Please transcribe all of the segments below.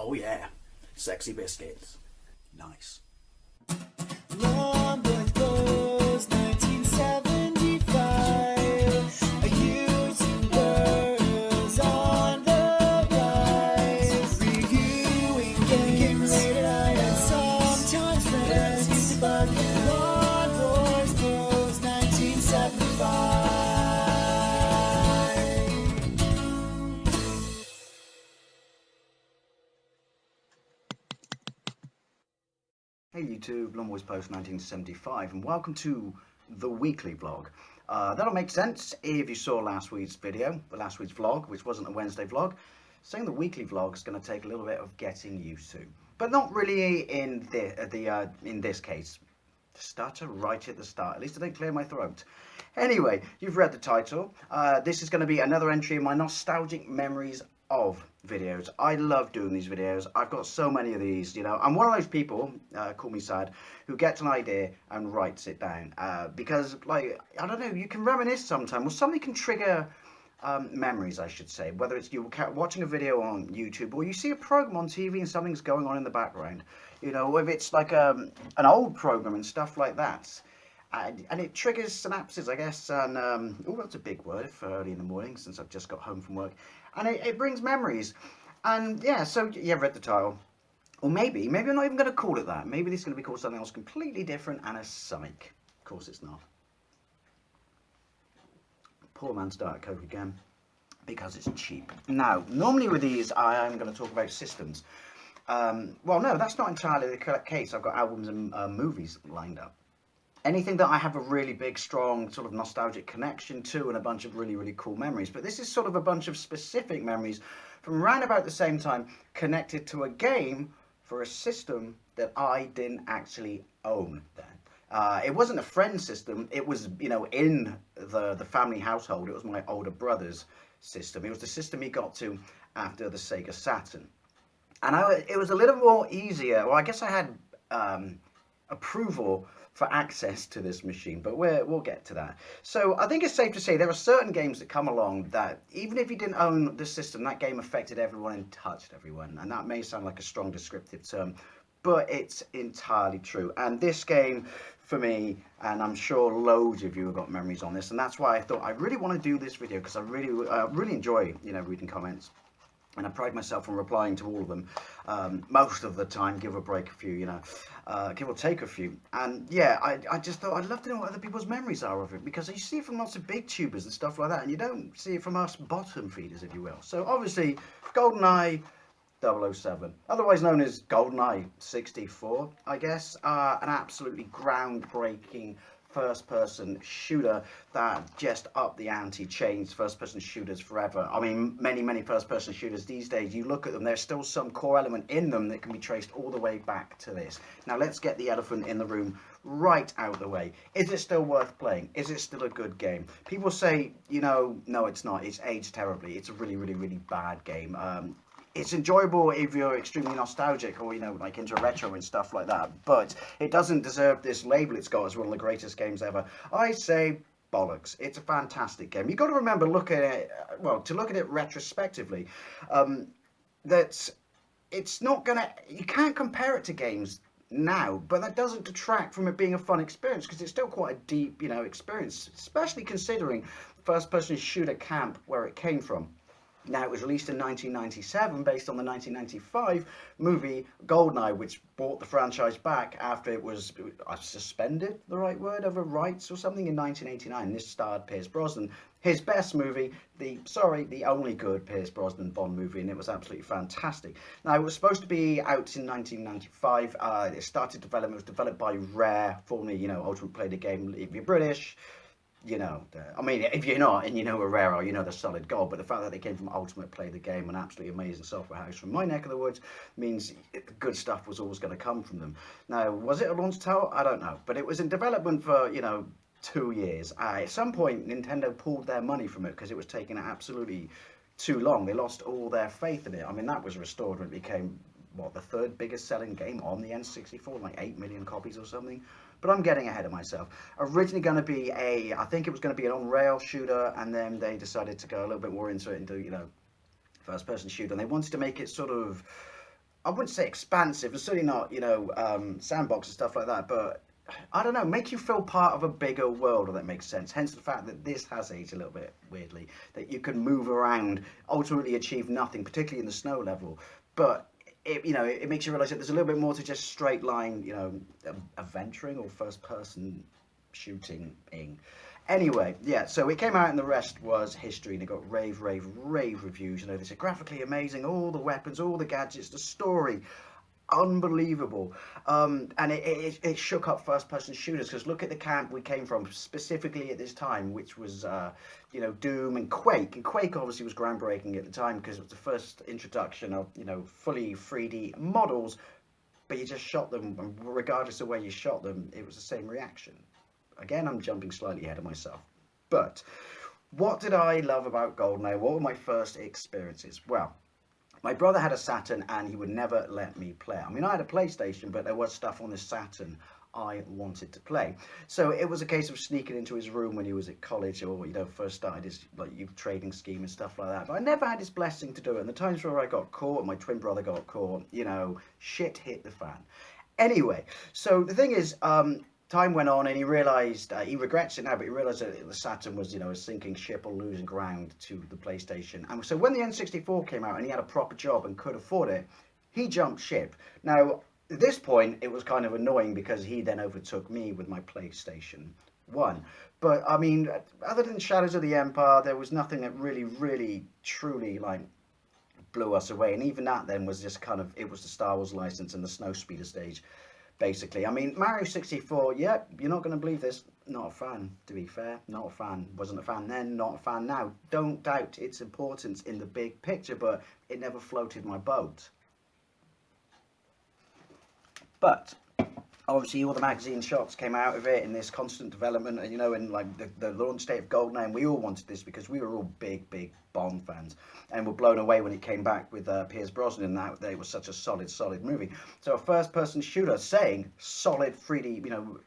Oh yeah, sexy biscuits. Nice. Long boys blues, 1975. YouTubers on the rise. Reviewing games late at night and sometimes friends. But Long boys blues, 1975. Hey YouTube, Longboys Post 1975, and welcome to the weekly vlog. That'll make sense if you saw last week's video, last week's vlog, which wasn't a Wednesday vlog. Saying the weekly vlog is going to take a little bit of getting used to, but not really in this case. Stutter right at the start. At least I didn't clear my throat. Anyway, you've read the title. This is going to be another entry in my nostalgic memories of videos. I love doing these videos. I've got so many of these, you know. I'm one of those people, call me sad, who gets an idea and writes it down. Because, like, I don't know, you can reminisce sometime, or something can trigger memories, I should say. Whether it's you watching a video on YouTube, or you see a program on TV and something's going on in the background. You know, if it's like an old program and stuff like that. And it triggers synapses, I guess, and, oh, that's a big word for early in the morning, since I've just got home from work, and it brings memories, and, yeah, so, yeah, read the title, or maybe I'm not even going to call it that, maybe this is going to be called something else completely different, and a psych. Of course it's not. Poor man's Diet Coke again, because it's cheap. Now, normally with these, I am going to talk about systems. Well, no, that's not entirely the case. I've got albums and movies lined up. Anything that I have a really big, strong, sort of nostalgic connection to, and a bunch of really, really cool memories. But this is sort of a bunch of specific memories from around about the same time, connected to a game for a system that I didn't actually own then. It wasn't a friend system. It was, you know, in the family household. It was my older brother's system. It was the system he got to after the Sega Saturn. And it was a little more easier. Well, I guess I had approval for access to this machine, but we'll get to that. So I think it's safe to say there are certain games that come along that even if you didn't own the system, that game affected everyone and touched everyone. And that may sound like a strong descriptive term, but it's entirely true. And this game, for me, and I'm sure loads of you have got memories on this, and that's why I thought I really want to do this video, because I really enjoy, you know, reading comments. And I pride myself on replying to all of them, most of the time, give or break a few, you know, give or take a few. And yeah, I just thought I'd love to know what other people's memories are of it, because you see it from lots of big tubers and stuff like that, and you don't see it from us bottom feeders, if you will. So obviously, Goldeneye 007, otherwise known as Goldeneye 64, I guess, an absolutely groundbreaking first-person shooter that just upped the ante, changed first-person shooters forever. I mean, many first-person shooters these days, you look at them, there's still some core element in them that can be traced all the way back to this. Now, let's get the elephant in the room right out of the way. Is it still worth playing? Is it still a good game? People say, you know, no, it's not. It's aged terribly. It's a really, really, really bad game. It's enjoyable if you're extremely nostalgic, or, you know, like into retro and stuff like that, but it doesn't deserve this label it's got as one of the greatest games ever. I say bollocks. It's a fantastic game. You've got to remember, look at it, well, to look at it retrospectively, that it's not gonna, you can't compare it to games now, but that doesn't detract from it being a fun experience, because it's still quite a deep, you know, experience, especially considering first-person shooter camp where it came from. Now, it was released in 1997 based on the 1995 movie Goldeneye, which brought the franchise back after it was suspended, the right word, over rights or something, in 1989. This starred Pierce Brosnan, his best movie, the only good Pierce Brosnan Bond movie, and it was absolutely fantastic. Now, it was supposed to be out in 1995. It started development, it was developed by Rare, formerly, you know, Ultimate Play the Game. If you're British, you know, I mean, if you're not, and you know who Rare are, you know they're solid gold, but the fact that they came from Ultimate Play the Game, an absolutely amazing software house from my neck of the woods, means good stuff was always going to come from them. Now, was it a launch title? I don't know, but it was in development for, you know, 2 years. At some point, Nintendo pulled their money from it because it was taking absolutely too long. They lost all their faith in it. I mean, that was restored when it became, what, the third biggest selling game on the N64, like 8 million copies or something. But I'm getting ahead of myself. Originally going to be I think it was going to be an on-rail shooter, and then they decided to go a little bit more into it and do, you know, first-person shooter. And they wanted to make it sort of I wouldn't say expansive, it's certainly not, sandbox and stuff like that, but I don't know, make you feel part of a bigger world, if that makes sense. Hence the fact that this has aged a little bit weirdly, that you can move around, ultimately achieve nothing, particularly in the snow level. But it makes you realise that there's a little bit more to just straight line, adventuring or first person shooting. Anyway, yeah, so it came out and the rest was history, and it got rave, rave, rave reviews. They said graphically amazing, all the weapons, all the gadgets, the story, unbelievable. And it shook up first person shooters, because look at the camp we came from, specifically at this time, which was, Doom and Quake. And Quake obviously was groundbreaking at the time, because it was the first introduction of, fully 3D models, but you just shot them, and regardless of where you shot them, it was the same reaction. Again, I'm jumping slightly ahead of myself. But what did I love about Goldeneye? What were my first experiences? Well, my brother had a Saturn and he would never let me play. I mean, I had a PlayStation, but there was stuff on this Saturn I wanted to play. So it was a case of sneaking into his room when he was at college, or first started his youth trading scheme and stuff like that. But I never had his blessing to do it. And the times where I got caught, and my twin brother got caught, shit hit the fan. Anyway, so the thing is, time went on and he realised, he regrets it now, but he realised that the Saturn was, a sinking ship or losing ground to the PlayStation. And so when the N64 came out and he had a proper job and could afford it, he jumped ship. Now, at this point, it was kind of annoying because he then overtook me with my PlayStation 1. But, I mean, other than Shadows of the Empire, there was nothing that really, really, truly, blew us away. And even that then was just kind of, it was the Star Wars license and the Snowspeeder stage, basically. I mean, Mario 64, yeah, you're not going to believe this, not a fan, to be fair, not a fan. Wasn't a fan then, not a fan now. Don't doubt its importance in the big picture, but it never floated my boat. But obviously all the magazine shots came out of it in this constant development, and in the launch date of Goldeneye, and we all wanted this because we were all big Bond fans, and were blown away when it came back with Pierce Brosnan, and that it was such a solid movie. So a first person shooter, saying solid 3D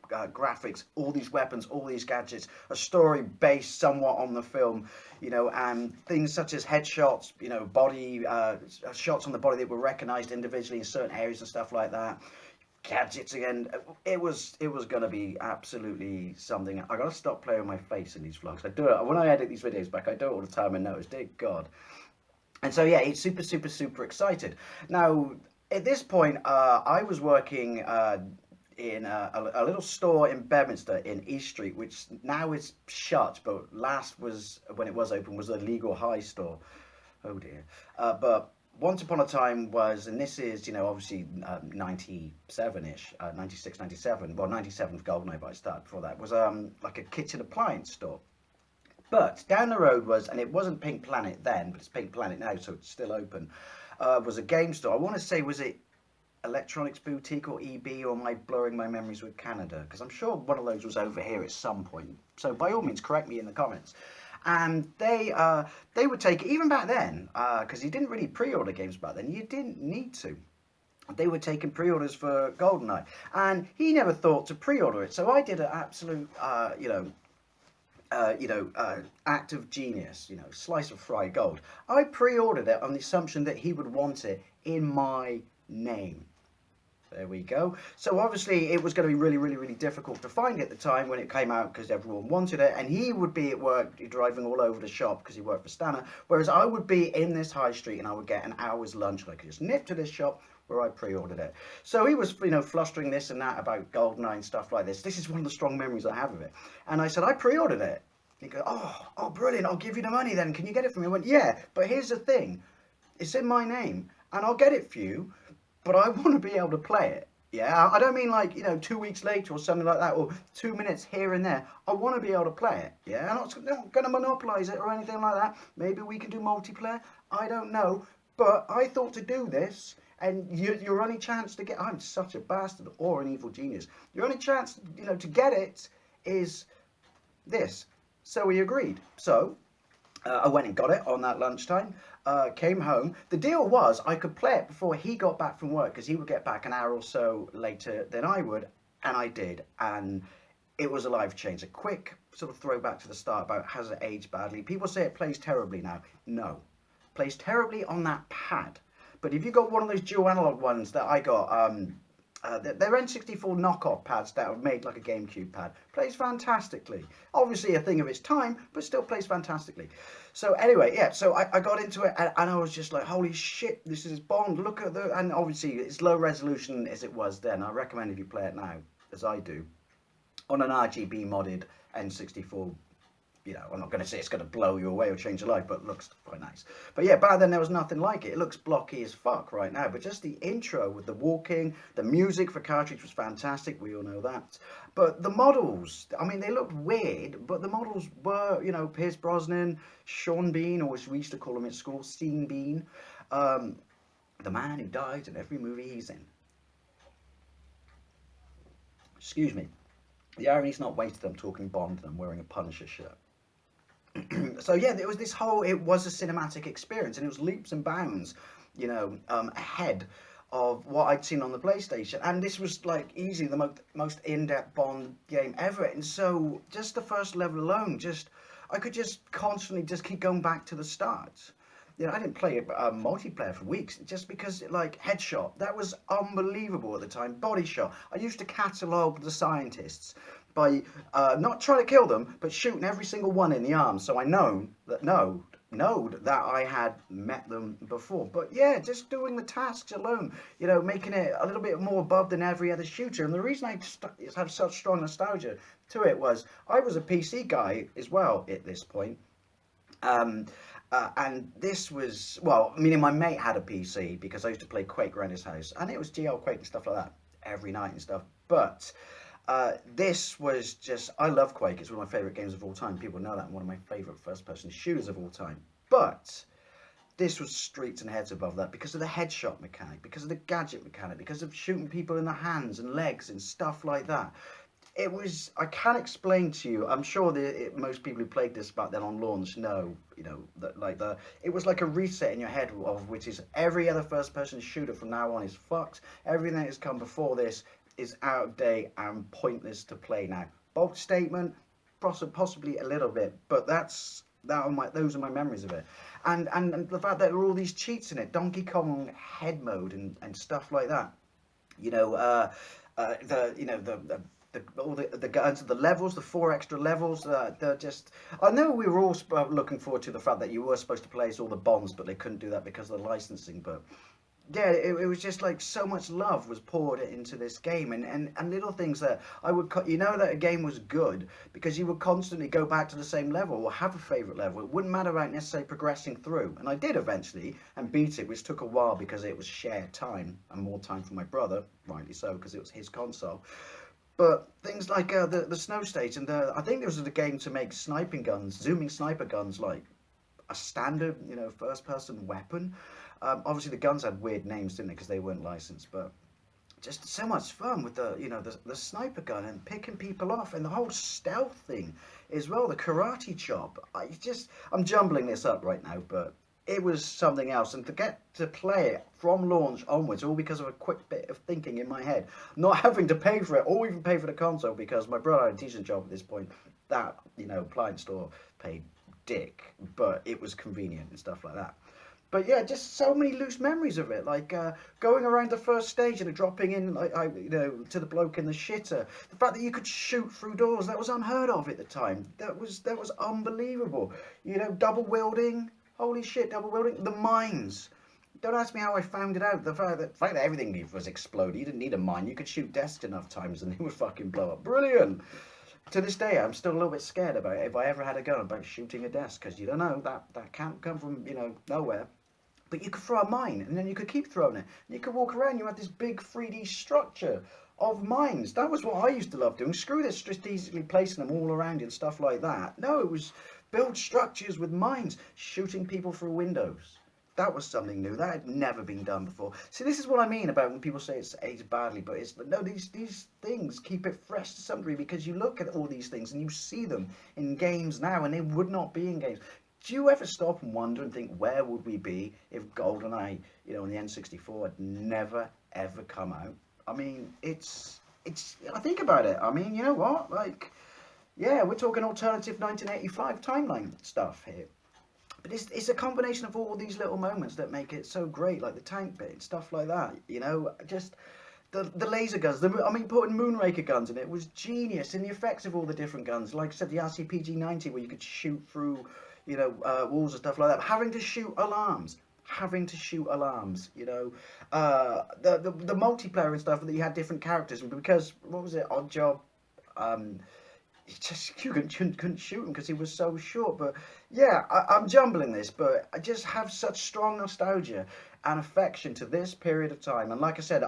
graphics, all these weapons, all these gadgets, a story based somewhat on the film, and things such as headshots, body shots on the body that were recognized individually in certain areas and stuff like that. Gadgets again. It was gonna be absolutely something. I gotta stop playing with my face in these vlogs. I do it when I edit these videos back. I do it all the time and notice, dear God. And so yeah, it's super excited. Now at this point, I was working in a little store in Bedminster in East Street, which now is shut, but last was, when it was open, was a legal high store. Oh dear. But once upon a time was, and this is, obviously 97-ish, 96, 97, well 97 for Goldeneye, but I started before that, was like a kitchen appliance store. But down the road was, and it wasn't Pink Planet then, but it's Pink Planet now, so it's still open, was a game store. I want to say, was it Electronics Boutique or EB, or am I blurring my memories with Canada? Because I'm sure one of those was over here at some point. So by all means, correct me in the comments. And they would take, even back then, because you didn't really pre-order games back then, you didn't need to. They were taking pre-orders for Goldeneye, and he never thought to pre-order it. So I did an absolute, act of genius, slice of fried gold. I pre-ordered it on the assumption that he would want it in my name. There we go. So obviously it was going to be really difficult to find at the time when it came out, because everyone wanted it, and he would be at work driving all over the shop because he worked for Stannah, whereas I would be in this high street and I would get an hour's lunch, and I could just nip to this shop where I pre-ordered it. So he was, flustering this and that about Goldeneye and stuff like this. This is one of the strong memories I have of it. And I said, I pre-ordered it. He goes, oh, brilliant, I'll give you the money then. Can you get it for me? I went, yeah, but here's the thing. It's in my name, and I'll get it for you, but I want to be able to play it. Yeah, I don't mean 2 weeks later or something like that, or 2 minutes here and there. I want to be able to play it. Yeah, I'm not going to monopolize it or anything like that. Maybe we can do multiplayer. I don't know. But I thought to do this, and your only chance to get, I'm such a bastard or an evil genius. Your only chance, to get it is this. So we agreed. So I went and got it on that lunchtime. Came home. The deal was I could play it before he got back from work, because he would get back an hour or so later than I would, and I did, and it was a life change. A quick sort of throwback to the start about has it aged badly. People say it plays terribly now. No, it plays terribly on that pad, But if you got one of those dual analog ones that I got, they're N64 knockoff pads that are made like a GameCube pad. Plays fantastically. Obviously a thing of its time, but still plays fantastically. So anyway, yeah, so I got into it and I was just like, holy shit, this is Bond. Look at the, and obviously it's low resolution as it was then. I recommend if you play it now, as I do, on an RGB modded N64. You know, I'm not going to say it's going to blow you away or change your life, but it looks quite nice. But yeah, back then there was nothing like it. It looks blocky as fuck right now, but just the intro with the walking, the music for cartridge was fantastic. We all know that. But the models, I mean, they looked weird, but the models were, you know, Pierce Brosnan, Sean Bean, or as we used to call him at school, Sean Bean, the man who dies in every movie he's in. Excuse me. The irony's not wasted. I'm talking Bond and I'm wearing a Punisher shirt. So yeah, it was this whole, it was a cinematic experience, and it was leaps and bounds, you know, ahead of what I'd seen on the PlayStation, and this was like easily the most in-depth Bond game ever. And so just the first level alone, I could just constantly just keep going back to the start. You know, I didn't play multiplayer for weeks just because, like, Headshot, that was unbelievable at the time. Body Shot, I used to catalogue the scientists by not trying to kill them, but shooting every single one in the arm, so I knowed that I had met them before. But yeah, just doing the tasks alone, you know, making it a little bit more above than every other shooter. And the reason I have such strong nostalgia to it was I was a PC guy as well at this point. And this was, well, meaning my mate had a PC because I used to play Quake around his house, and it was GL Quake and stuff like that every night and stuff. But this was just, I love Quake. It's one of my favourite games of all time. People know that. One of my favourite first-person shooters of all time. But this was streets and heads above that because of the headshot mechanic, because of the gadget mechanic, because of shooting people in the hands and legs and stuff like that. It was, I can't explain to you, I'm sure most people who played this back then on launch know, you know, that like it was like a reset in your head of which is every other first person shooter from now on is fucked. Everything that has come before this is out of date and pointless to play now. Bold statement, possibly a little bit, but those are my memories of it. And the fact that there were all these cheats in it, Donkey Kong head mode and stuff like that. You know, all the guns, the levels, the 4 extra levels, they're just, I know we were all looking forward to the fact that you were supposed to play as all the Bonds, but they couldn't do that because of the licensing. But yeah, it was just like so much love was poured into this game, and little things that I would, you know, that a game was good because you would constantly go back to the same level or have a favourite level. It wouldn't matter about necessarily progressing through, and I did eventually and beat it, which took a while because it was shared time and more time for my brother, rightly so, because it was his console. But things like the snow stage, and I think there was a game to make sniping guns, zooming sniper guns, like a standard, you know, first-person weapon. Obviously, the guns had weird names, didn't they, because they weren't licensed. But just so much fun with the, you know, the sniper gun and picking people off, and the whole stealth thing as well. The karate chop. I'm jumbling this up right now, but it was something else, and to get to play it from launch onwards, all because of a quick bit of thinking in my head, not having to pay for it or even pay for the console, because my brother had a decent job at this point. That, you know, appliance store paid dick, but it was convenient and stuff like that. But yeah, just so many loose memories of it, like going around the first stage and dropping in, like, you know, to the bloke in the shitter. The fact that you could shoot through doors, that was unheard of at the time. That was unbelievable. You know, double wielding. Holy shit, double wielding. The mines. Don't ask me how I found it out. The fact that everything was exploding. You didn't need a mine. You could shoot desks enough times and they would fucking blow up. Brilliant. To this day, I'm still a little bit scared about it. If I ever had a gun about shooting a desk, because you don't know, that can't come from, you know, nowhere. But you could throw a mine, and then you could keep throwing it. And you could walk around, you had this big 3D structure of mines. That was what I used to love doing. Screw this strategically placing them all around and stuff like that. No, it was build structures with mines, shooting people through windows. That was something new. That had never been done before. See, this is what I mean about when people say it's aged badly, but it's, no, these things keep it fresh to some degree, because you look at all these things and you see them in games now, and they would not be in games. Do you ever stop and wonder and think, where would we be if Goldeneye, you know, on the N64 had never, ever come out? I mean, it's, I think about it. I mean, you know what? Like, yeah, we're talking alternative 1985 timeline stuff here. But it's a combination of all these little moments that make it so great, like the tank bit and stuff like that. You know, just the laser guns. Putting Moonraker guns in it was genius, and the effects of all the different guns. Like I said, the RCPG-90 where you could shoot through, walls and stuff like that. Having to shoot alarms. You know, the multiplayer and stuff that you had different characters, and because what was it, Odd Job, you couldn't shoot him because he was so short. But yeah, I'm jumbling this, but I just have such strong nostalgia and affection to this period of time. And like I said,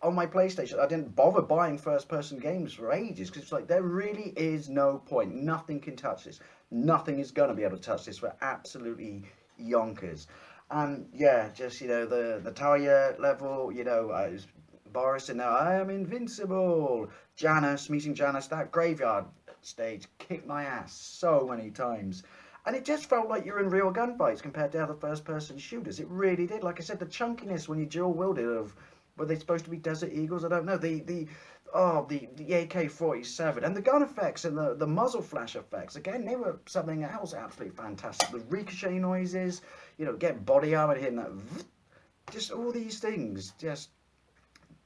on my PlayStation, I didn't bother buying first-person games for ages because it's like there really is no point. Nothing can touch this. Nothing is gonna be able to touch this. We're absolutely yonkers. And yeah, just the Talia level, Boris and now I am invincible. Janus, meeting Janus, that graveyard stage kicked my ass so many times. And it just felt like you're in real gunfights compared to other first-person shooters. It really did. Like I said, the chunkiness when you dual-wielded of, were they supposed to be Desert Eagles? I don't know. The AK-47 and the gun effects and the muzzle flash effects, again, they were something else absolutely fantastic. The ricochet noises, getting body armor, hitting that, just all these things. Just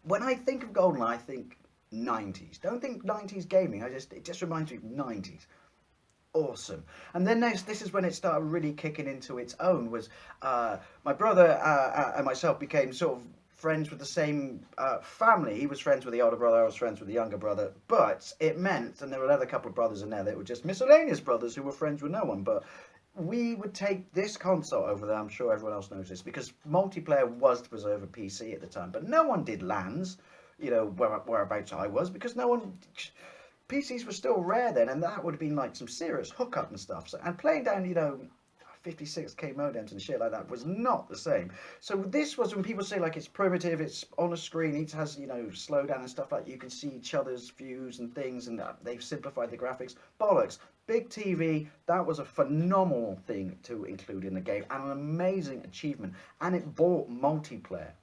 when I think of GoldenEye, I think 90s. Don't think 90s gaming. It just reminds me of 90s. Awesome. And then this is when it started really kicking into its own. Was my brother and myself became sort of friends with the same family. He was friends with the older brother, I was friends with the younger brother, but it meant, and there were another couple of brothers in there that were just miscellaneous brothers who were friends with no one, but we would take this console over there. I'm sure everyone else knows this, because multiplayer was to preserve a PC at the time, but no one did LANs, whereabouts I was, because no one... PCs were still rare then, and that would have been like some serious hookup and stuff. So, and playing down, 56k modems and shit like that was not the same. So this was when people say like it's primitive, it's on a screen, it has slowdown and stuff like that. You can see each other's views and things, and they've simplified the graphics. Bollocks. Big TV, that was a phenomenal thing to include in the game and an amazing achievement, and it brought multiplayer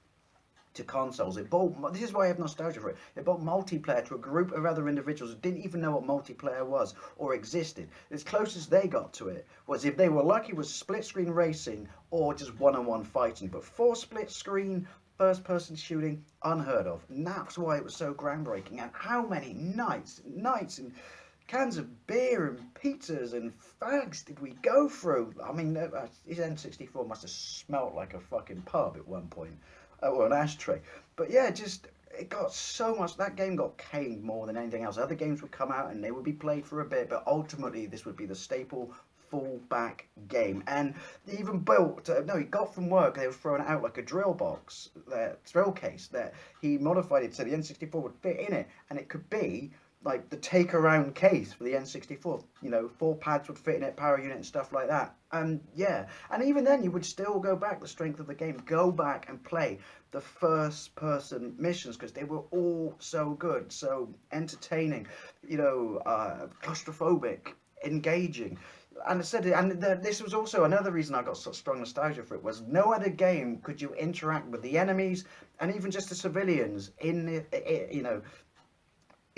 to consoles. This is why I have nostalgia for it. It brought multiplayer to a group of other individuals who didn't even know what multiplayer was or existed. As close as they got to it was, if they were lucky, was split screen racing or just one-on-one fighting. But for split screen first person shooting, unheard of. And that's why it was so groundbreaking. And how many nights and cans of beer and pizzas and fags did we go through? I mean, his N64 must have smelt like a fucking pub at one point. Or an ashtray. But yeah, it got so much, that game got caned more than anything else. Other games would come out and they would be played for a bit, but ultimately this would be the staple fallback game. And they even he got from work, they were throwing it out like a drill case that he modified it so the N64 would fit in it, and it could be like the take around case for the N64, 4 pads would fit in it, power unit and stuff like that. And yeah, and even then you would still go back, the strength of the game, go back and play the first person missions because they were all so good, so entertaining, claustrophobic, engaging. And I said, this was also another reason I got such strong nostalgia for it, was no other game could you interact with the enemies and even just the civilians in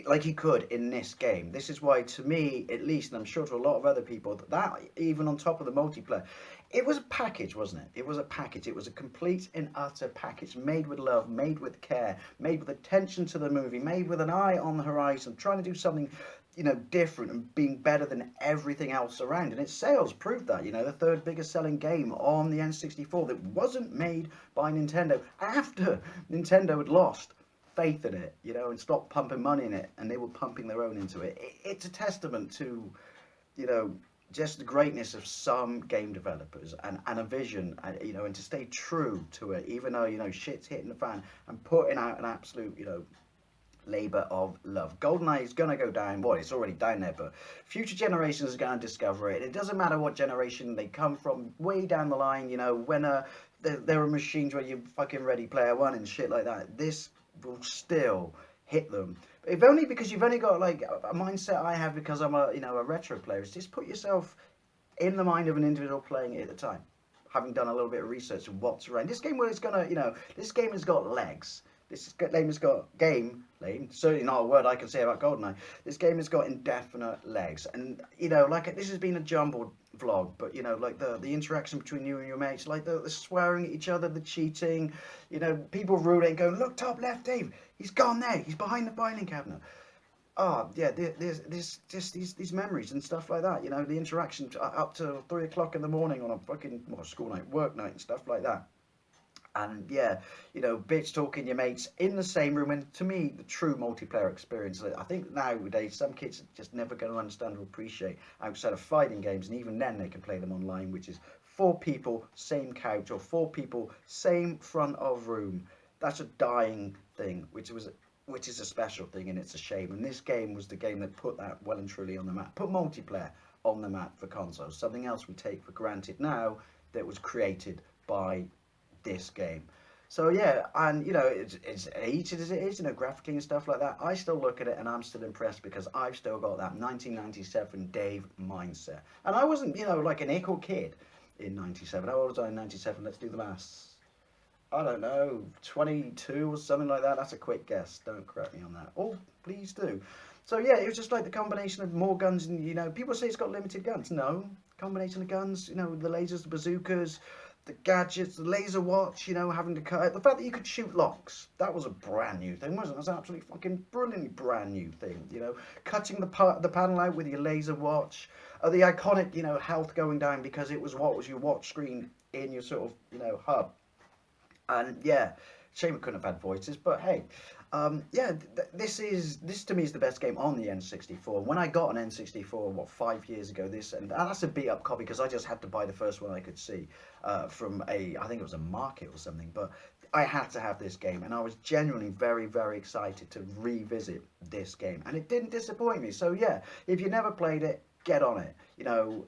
like you could in this game. This is why, to me at least, and I'm sure to a lot of other people, that even on top of the multiplayer, it was a package, wasn't it? It was a package. It was a complete and utter package, made with love, made with care, made with attention to the movie, made with an eye on the horizon, trying to do something different and being better than everything else around. And its sales proved that, the third biggest selling game on the N64 that wasn't made by Nintendo after Nintendo had lost faith in it, and stopped pumping money in it, and they were pumping their own into it. It's a testament to, just the greatness of some game developers and a vision, and to stay true to it, even though, shit's hitting the fan, and putting out an absolute, labour of love. GoldenEye is going to go down. Well, it's already down there, but future generations are going to discover it. It doesn't matter what generation they come from, way down the line, when there are machines where you fucking Ready Player One and shit like that. This will still hit them, if only because you've only got like a mindset I have, because I'm a retro player, is just put yourself in the mind of an individual playing it at the time, having done a little bit of research of what's around. This game, this game has got legs. This game has got certainly not a word I can say about GoldenEye. This game has got indefinite legs, and this has been a jumbled vlog, but you know, like the interaction between you and your mates, like the swearing at each other, the cheating, you know, people ruling, going, look, top left, Dave, he's gone there, he's behind the filing cabinet. Oh yeah, there's just these memories and stuff like that. You know, the interaction up to 3 o'clock in the morning on a fucking school night, work night, and stuff like that. And yeah, you know, bitch talking your mates in the same room. And to me, the true multiplayer experience, I think nowadays some kids are just never going to understand or appreciate outside of fighting games, and even then they can play them online, which is 4 people, same couch, or 4 people, same front of room. That's a dying thing, which is a special thing, and it's a shame. And this game was the game that put that well and truly on the map, put multiplayer on the map for consoles. Something else we take for granted now that was created by this game. So yeah, and you know, it's aged as it is, you know, graphically and stuff like that. I still look at it and I'm still impressed because I've still got that 1997 Dave mindset. And I wasn't, you know, like an ickle kid in 97. How old was I in 97? Let's do the maths. I don't know, 22 or something like that. That's a quick guess. Don't correct me on that. Oh, please do. So yeah, it was just like the combination of more guns, and you know, people say it's got limited guns. No, combination of guns. You know, the lasers, the bazookas, the gadgets, the laser watch. You know, having to cut the fact that you could shoot locks. That was a brand new thing, wasn't it? It was an absolutely fucking brilliantly brand new thing. You know, cutting the panel out with your laser watch. The iconic, you know, health going down because it was what was your watch screen in your sort of, you know, hub. And yeah, shame we couldn't have had voices, but hey, yeah, this to me is the best game on the N64. When I got an N64, what, 5 years ago, and that's a beat up copy because I just had to buy the first one I could see from I think it was a market or something, but I had to have this game, and I was genuinely very, very excited to revisit this game, and it didn't disappoint me. So yeah, if you never played it, get on it. You know,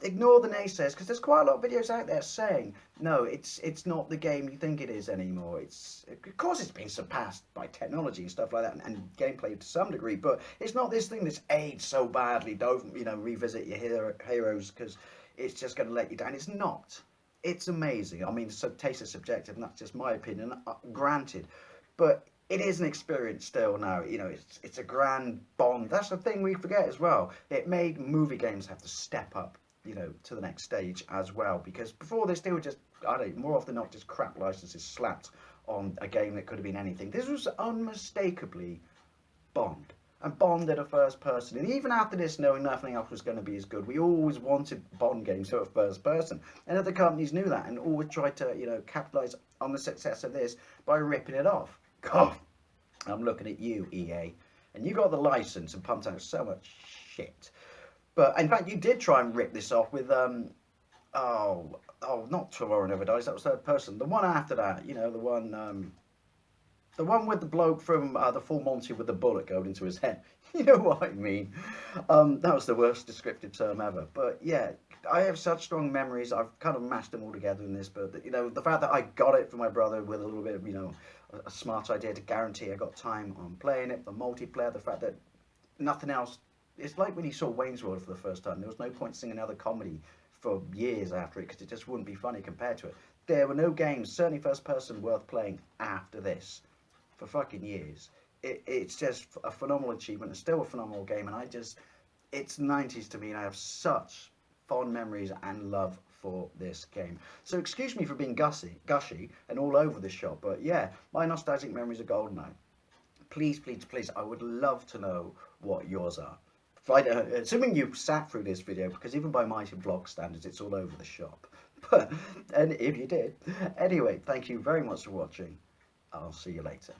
ignore the naysayers because there's quite a lot of videos out there saying no, it's not the game you think it is anymore. Of course it's been surpassed by technology and stuff like that, and gameplay to some degree, but it's not this thing that's aged so badly. Don't, you know, revisit your heroes because it's just going to let you down. It's not. It's amazing. I mean, taste is subjective, and that's just my opinion. Granted, but it is an experience still now. You know, it's a grand bond. That's the thing we forget as well. It made movie games have to step up, you know, to the next stage as well. Because before this, they were just, I don't know, more often than not, just crap licenses slapped on a game that could have been anything. This was unmistakably Bond. And Bond at a first person. And even after this, knowing nothing else was going to be as good, we always wanted Bond games to a first person. And other companies knew that and always tried to, you know, capitalize on the success of this by ripping it off. God, I'm looking at you, EA, and you got the license and pumped out so much shit. But in fact, you did try and rip this off with not Tomorrow Never Dies. That was third person. The one after that, you know, the one with the bloke from the Full Monty with the bullet going into his head. You know what I mean? That was the worst descriptive term ever. But yeah, I have such strong memories. I've kind of mashed them all together in this. But you know, the fact that I got it for my brother with a little bit of, you know, a smart idea to guarantee I got time on playing it, the multiplayer, the fact that nothing else. It's like when you saw Wayne's World for the first time. There was no point seeing another comedy for years after it because it just wouldn't be funny compared to it. There were no games, certainly first person, worth playing after this for fucking years. It's just a phenomenal achievement. It's still a phenomenal game, and it's 90s to me, and I have such fond memories and love for this game. So excuse me for being gushy and all over the shop, but yeah, my nostalgic memories of Goldeneye. Please, please, please, I would love to know what yours are. Assuming you sat through this video, because even by my vlog standards, it's all over the shop. But, and if you did, anyway, thank you very much for watching. I'll see you later.